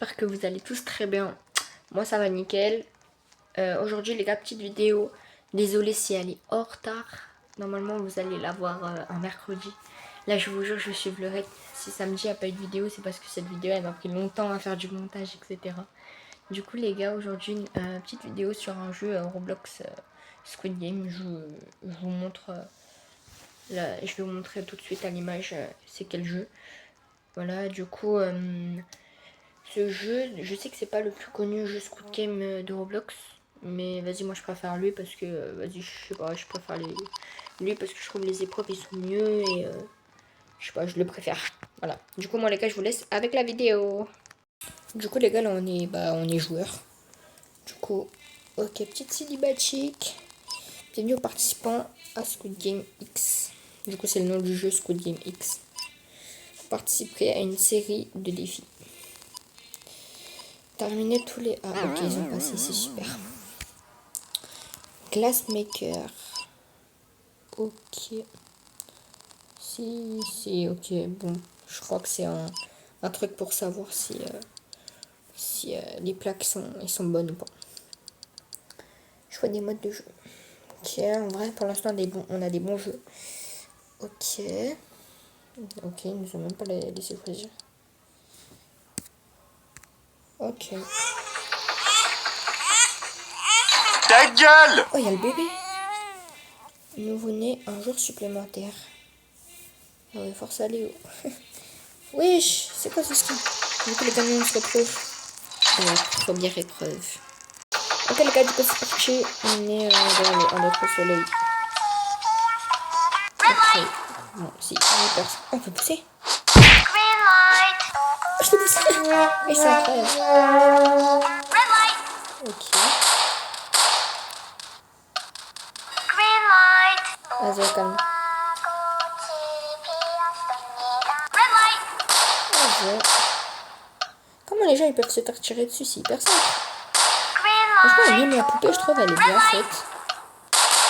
J'espère que vous allez tous très bien. Moi ça va nickel. Aujourd'hui les gars, petite vidéo. Désolée si elle est en retard. Normalement vous allez la voir un mercredi. Là je vous jure je suis pleurée. Si samedi il n'y a pas eu de vidéo, c'est parce que cette vidéo elle m'a pris longtemps à faire du montage, etc. Du coup les gars, aujourd'hui une petite vidéo sur un jeu Roblox Squid Game. Je vous montre là, je vais vous montrer tout de suite à l'image c'est quel jeu. Voilà, du coup ce jeu, je sais que c'est pas le plus connu jeu Squid Game de Roblox, mais vas-y, moi je préfère lui parce que, vas-y, je sais pas, je préfère lui parce que je trouve les épreuves ils sont mieux et je sais pas, je le préfère. Voilà. Du coup, moi les gars, je vous laisse avec la vidéo. Du coup, les gars, là on est joueurs. Du coup, ok, petite cinématique. Bienvenue aux participants à Squid Game X. Du coup, c'est le nom du jeu Squid Game X. Vous participerez à une série de défis. Terminer tous les... Ah, ok, ils ont passé, c'est super. Glassmaker. Ok. Si, ok, bon. Je crois que c'est un truc pour savoir si les plaques ils sont bonnes ou pas. Choix des modes de jeu. Ok, en vrai, pour l'instant, on a des bons jeux. Ok. Ok, ils nous ont même pas laissé choisir. Ok. Ta gueule! Oh, il y a le bébé. Nouveau-né, un jour supplémentaire. Ah ouais, force à Léo. Wesh, c'est quoi ce skin? Du coup, les camions se retrouvent dans la première épreuve. Ok, les gars, du coup, c'est parti. On est dans notre soleil. Ok. Bon, si, personne. Oh, on peut pousser. Oh, je l'ai poussé. Et c'est incroyable. Ok. Vas-y, calme. Vas-y. Comment les gens ils peuvent se faire tirer dessus si personne? Franchement, même la poupée, je trouve, elle est bien faite.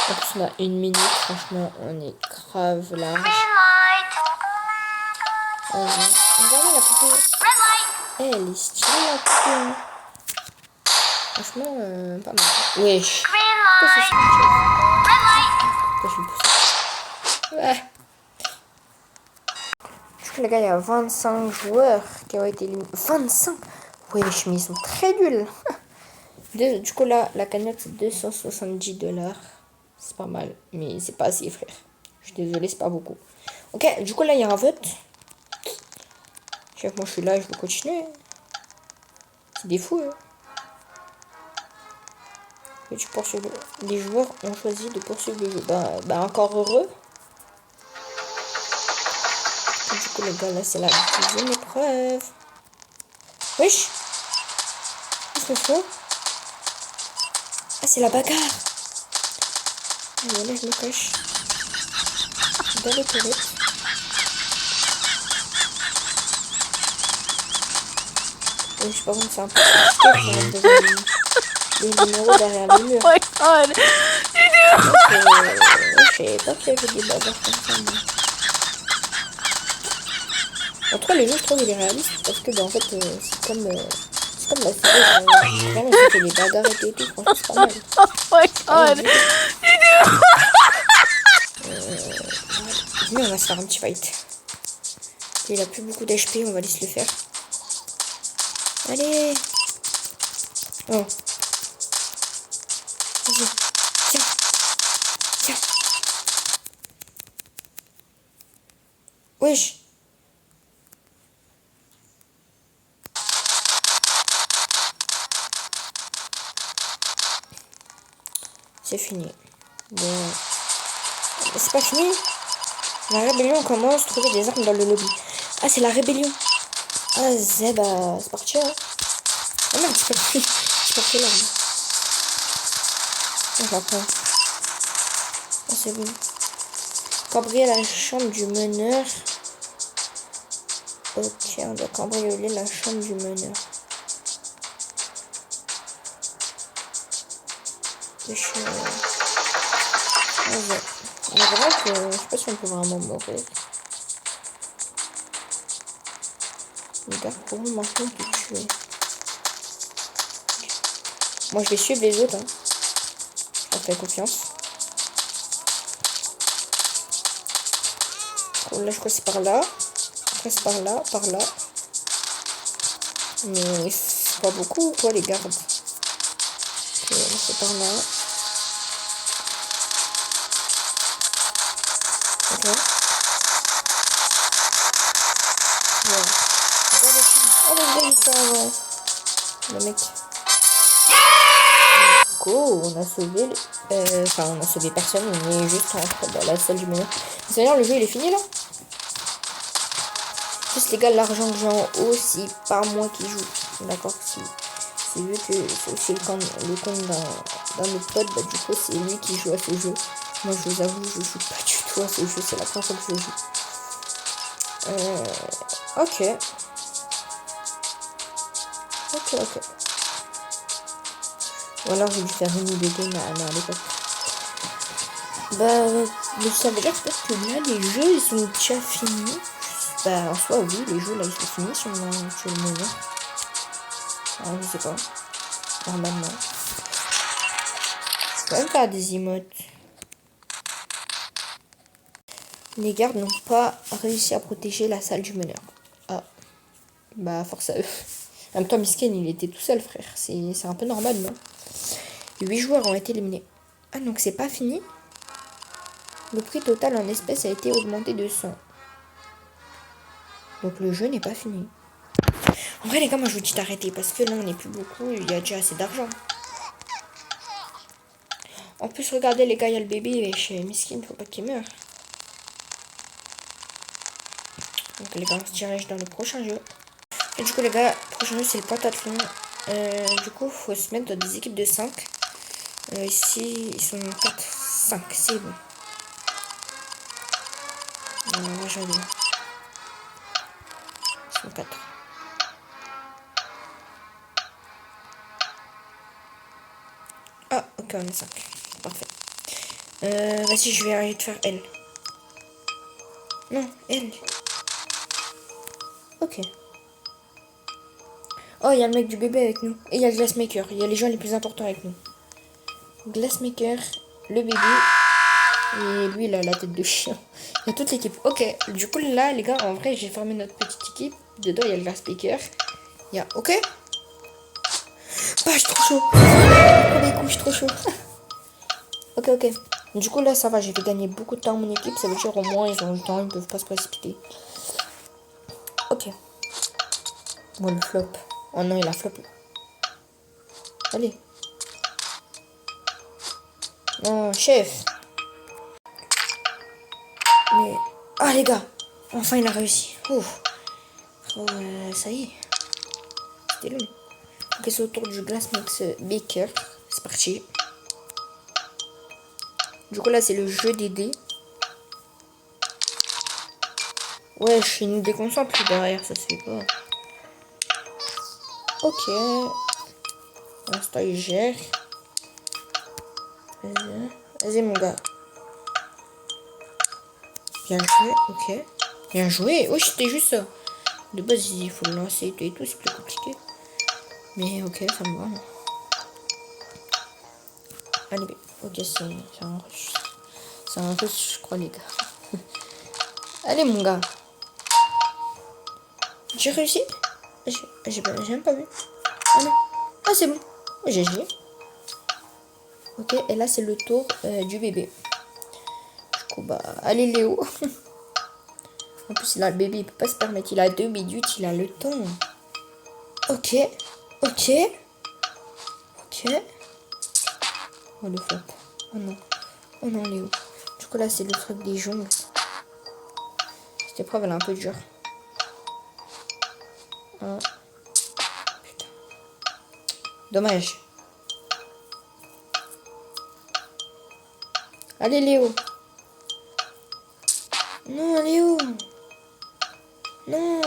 En plus, on a 1 minute. Franchement, on est grave large. Vas-y. Regardez la poupée. Eh, elle est stylée, la poupée. Franchement, pas mal. Wesh. Pourquoi c'est ça? Pourquoi je le pousse? Ouais. Du coup, les gars, il y a 25 joueurs qui ont été éliminés. 25. Wesh, mais ils sont très nuls. Du coup, là, la cagnotte, c'est 270$. C'est pas mal, mais c'est pas assez, frère. Je suis désolée, c'est pas beaucoup. Ok, du coup, là, il y a un vote. Moi, je suis là, je veux continuer. C'est des fous, hein. Et tu poursuis les joueurs ont choisi de poursuivre le jeu. Bah encore heureux. Et du coup, les gars, là, c'est la deuxième épreuve. Wesh! Qu'est-ce que c'est? Ah, c'est la bagarre! Allez, là, je me cache. Dans les toilettes. Et je sais pas comment c'est un peu compliqué. Les numéros derrière les murs. Oh my god! Je sais pas qu'il y avait des bagarres comme ça. Mais... En tout cas, le jeu, je trouve, il est réaliste parce que, bah, en fait, c'est comme la série. Vraiment, ils fait des bagarres et tout. Franchement, c'est pas mal. Oh my god! Mais on va se faire un petit fight. Il a plus beaucoup d'HP, on va laisser le faire. Allez! Oh. Vas-y. Tiens. Tiens. Wesh. C'est fini. Bon. C'est pas fini. La rébellion commence. Trouver des armes dans le lobby. Ah, c'est la rébellion. Ah, Zeb, c'est parti, hein. Ah merde, j'ai pas pris l'arme. Ah, je la prends. Ah, c'est bon. Cambrioler la chambre du meneur. Ok, on doit cambrioler la chambre du meneur. Je sais pas si on peut vraiment mourir. Les gars pourront maintenant te tuer. Moi, je vais suivre les autres. Hein. Je leur fais confiance. Oh, là, je crois que c'est par là. Après, c'est par là, par là. Mais c'est pas beaucoup, quoi, les gardes. Ok, là, c'est par là. Ok. Voilà. Oh, le gars, il fait avant. Le mec. Go, on a sauvé. Enfin, on a sauvé personne, on est juste dans la salle du meneur. D'ailleurs, le jeu il est fini là. Juste les gars, l'argent que j'ai en haut, c'est pas moi qui joue. D'accord, si. C'est vu que c'est aussi le compte d'un autre pote, bah du coup c'est lui qui joue à ce jeu. Moi je vous avoue, je joue pas du tout à ce jeu, c'est la première fois que je joue. Ok. Ok. Ou alors j'ai dû faire une ou deux games à l'époque. Bah, mais ça veut dire peut-être que là les jeux ils sont déjà finis. Bah en soi oui, les jeux là ils sont finis sur le moment. Ah, je sais pas. Normalement. Je peux même faire des emotes. Les gardes n'ont pas réussi à protéger la salle du meneur. Ah. Bah force à eux. En même temps, Miskin il était tout seul frère. C'est un peu normal, non? 8 joueurs ont été éliminés. Ah donc c'est pas fini. Le prix total en espèces a été augmenté de 100. Donc le jeu n'est pas fini. En vrai les gars, moi je vous dis d'arrêter parce que là on n'est plus beaucoup, il y a déjà assez d'argent. En plus regardez les gars, il y a le bébé et chez Miskin, faut pas qu'il meure. Donc les gars, on se dirige dans le prochain jeu. Et du coup les gars, le prochain jeu c'est le pentathlon. Du coup faut se mettre dans des équipes de 5. Ici ils sont 4, 5, c'est bon. Là j'en ai. Ils sont 4. Ah ok, on est 5. Parfait. Vas-y, je vais arrêter de faire L. Non, L. Ok. Oh, il y a le mec du bébé avec nous. Et il y a le Glassmaker. Il y a les gens les plus importants avec nous. Glassmaker, le bébé. Et lui, il a la tête de chien. Il y a toute l'équipe. Ok. Du coup, là, les gars, en vrai, j'ai formé notre petite équipe. Dedans, il y a le Glassmaker. Il y a... Ok. Bah, je suis trop chaud. Premier coup, je suis trop chaud. Ok. Du coup, là, ça va. J'ai fait gagner beaucoup de temps à mon équipe. Ça veut dire au moins, ils ont le temps. Ils peuvent pas se précipiter. Ok. Bon, le flop. Oh non, il a flop. Allez. Non, chef. Mais... Ah, les gars. Enfin, il a réussi. Ouf. Oh, ça y est. C'était long. Ok, c'est au tour du Glassmax Baker. C'est parti. Du coup, là, c'est le jeu des dés. Ouais, je suis une déconcentre derrière. Ça se fait pas. Ok. L'instant, il gère. Vas-y, mon gars. Bien joué, ok. Bien joué. Oui, c'était juste ça. De base, il faut le lancer et tout, c'est plus compliqué. Mais ok, ça me va. Allez, ok, c'est un rush. C'est un rush, je crois, les gars. Allez, mon gars. J'ai réussi. J'ai même pas vu. Ah non. Ah, c'est bon. GG. Ok, et là, c'est le tour du bébé. Du coup, bah, allez, Léo. En plus, là, le bébé, il peut pas se permettre. Il a 2 minutes, il a le temps. Ok. Oh, le flop. Oh non. Oh non, Léo. Du coup, là, c'est le truc des jungles. Cette épreuve, elle est un peu dure. Ah. Putain. Dommage. Allez, Léo. Non, Léo. Non.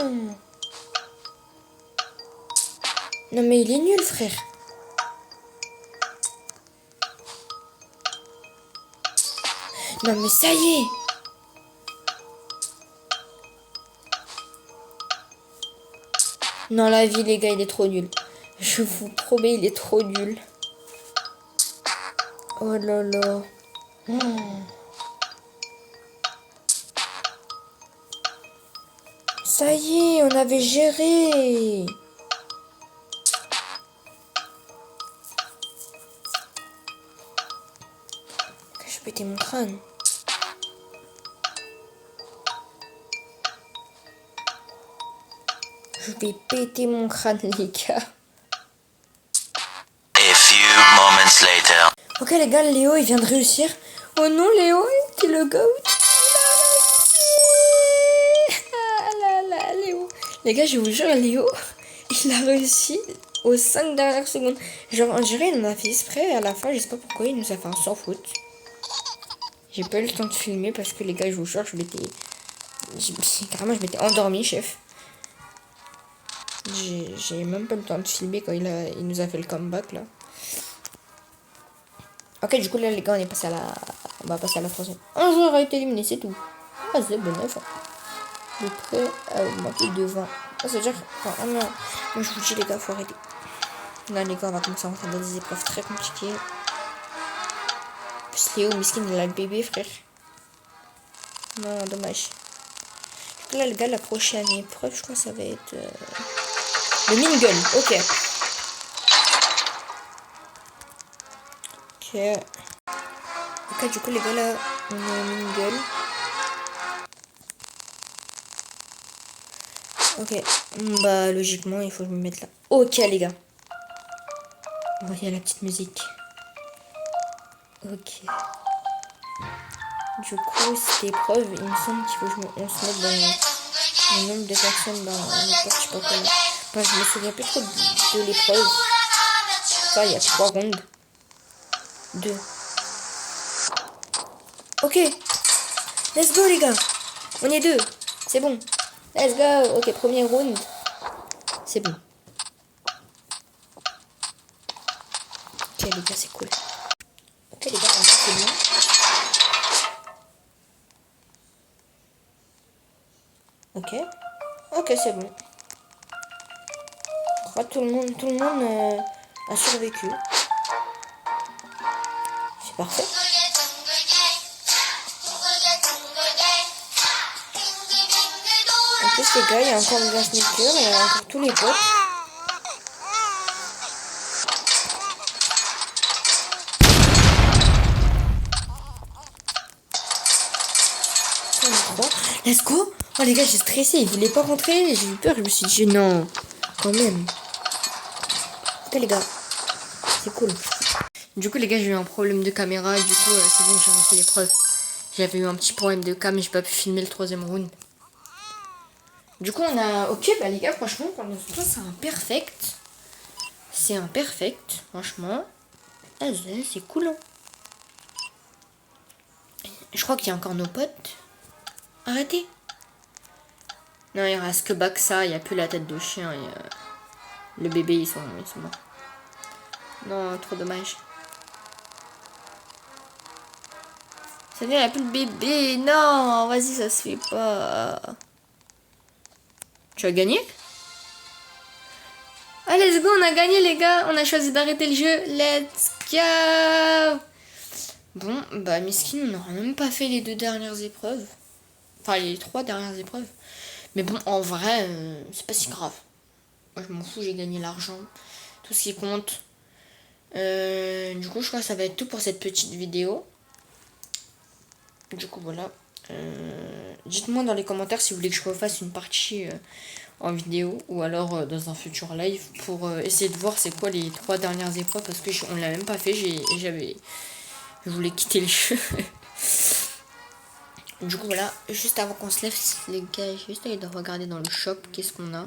Non, mais il est nul, frère. Non, mais ça y est. Non, la vie, les gars, il est trop nul. Je vous promets, il est trop nul. Oh là là. Ça y est, on avait géré. Je vais péter mon crâne. Je vais péter mon crâne, les gars. A few moments later. Ok, les gars, Léo, il vient de réussir. Oh non, Léo, t'es le GOAT. Ah là là, Léo. Les gars, je vous jure, Léo, il a réussi aux 5 dernières secondes. Genre, on dirait il en a fait exprès à la fin. Je sais pas pourquoi il nous a fait un sans faute. J'ai pas eu le temps de filmer parce que les gars, je vous jure, carrément, je m'étais endormi, chef. J'ai même pas le temps de filmer quand il nous a fait le comeback là. Ok, du coup là les gars, on va passer à la troisième. Un joueur a été éliminé, c'est tout. Ah, c'est bon, 9. Le prêt a augmenté de 20. Ah, ça veut dire moi je vous dis les gars, faut arrêter. Là les gars, on va commencer à rentrer dans des épreuves très compliquées. Plus Léo, Miskin, il a le bébé, frère. Non, dommage. Du coup là les gars, la prochaine épreuve, je crois que ça va être le mini-gun. Ok. Ok, du coup les gars, là on est au mini-gun. Ok, bah logiquement il faut que je me mette là. Ok les gars. Voyez la petite musique. Ok. Du coup, cette épreuve, il me semble qu'il faut que on se mette dans le nombre de personnes dans l'épreuve, je sais pas quoi. Enfin, je me souviens plus trop de l'épreuve. Ça, il y a 3 rondes. 2. Ok. Let's go les gars. On est 2. C'est bon. Let's go. Ok, premier round. C'est bon. Ok les gars, c'est cool. Ok les gars, c'est bon. Ok. Ok, c'est bon. Oh, tout le monde a survécu. C'est parfait. En plus les gars, il y a encore le sneaker, il y a encore tous les potes. Let's go. Oh les gars, j'ai stressé, il voulait pas rentrer, j'ai eu peur, je me suis dit non, quand même. Ok les gars, c'est cool. Du coup les gars, j'ai eu un problème de caméra, du coup c'est bon, j'ai reçu l'épreuve. J'avais eu un petit problème de cam, j'ai pas pu filmer le troisième round. Du coup on a, ok bah les gars, franchement pour l'instant c'est un perfect. C'est un perfect, franchement. Ah, c'est cool hein. Je crois qu'il y a encore nos potes. Arrêtez. Non, il reste que Baxa, il n'y a plus la tête de chien et le bébé, ils sont morts. Non, trop dommage. Ça vient, il n'y a plus le bébé. Non, vas-y, ça se fait pas. Tu as gagné? Ah, let's go, on a gagné, les gars. On a choisi d'arrêter le jeu. Let's go. Bon, bah, Miskin, on n'aura même pas fait les 2 dernières épreuves. Enfin, les 3 dernières épreuves. Mais bon, en vrai, c'est pas si grave. Moi, je m'en fous, j'ai gagné l'argent. Tout ce qui compte. Du coup, je crois que ça va être tout pour cette petite vidéo. Du coup, voilà. Dites-moi dans les commentaires si vous voulez que je refasse une partie en vidéo ou alors dans un futur live pour essayer de voir c'est quoi les 3 dernières épreuves parce que on l'a même pas fait. Je voulais quitter le jeu. Du coup, voilà. Juste avant qu'on se lève, les gars, juste aller de regarder dans le shop qu'est-ce qu'on a.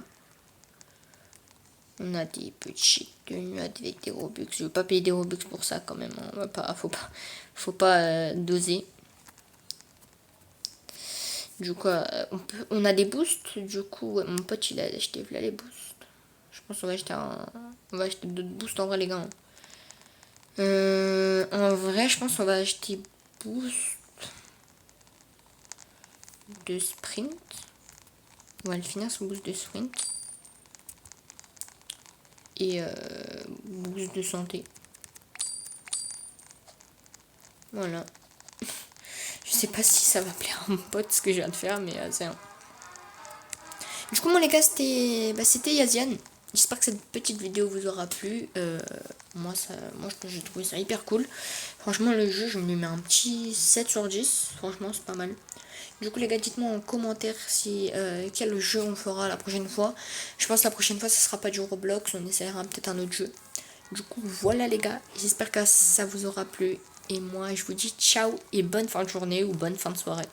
On a des petites tenues avec des Robux. Je vais pas payer des Robux pour ça quand même. On va pas, faut pas doser. Du coup, on a des boosts. Du coup, mon pote il a acheté voilà les boosts. Je pense qu'on va acheter d'autres boosts en vrai les gars. En vrai, je pense qu'on va acheter boost de sprint. On va le finir ce boost de sprint. Et boost de santé. Voilà. Je sais pas si ça va plaire à mon pote ce que je viens de faire, mais c'est un... Du coup, moi les gars, c'était Yazian. J'espère que cette petite vidéo vous aura plu. Moi, j'ai trouvé ça hyper cool. Franchement, le jeu, je lui mets un petit 7 sur 10. Franchement, c'est pas mal. Du coup, les gars, dites-moi en commentaire si quel jeu on fera la prochaine fois. Je pense que la prochaine fois, ce sera pas du Roblox. On essaiera peut-être un autre jeu. Du coup, voilà les gars. J'espère que ça vous aura plu. Et moi, je vous dis ciao et bonne fin de journée ou bonne fin de soirée.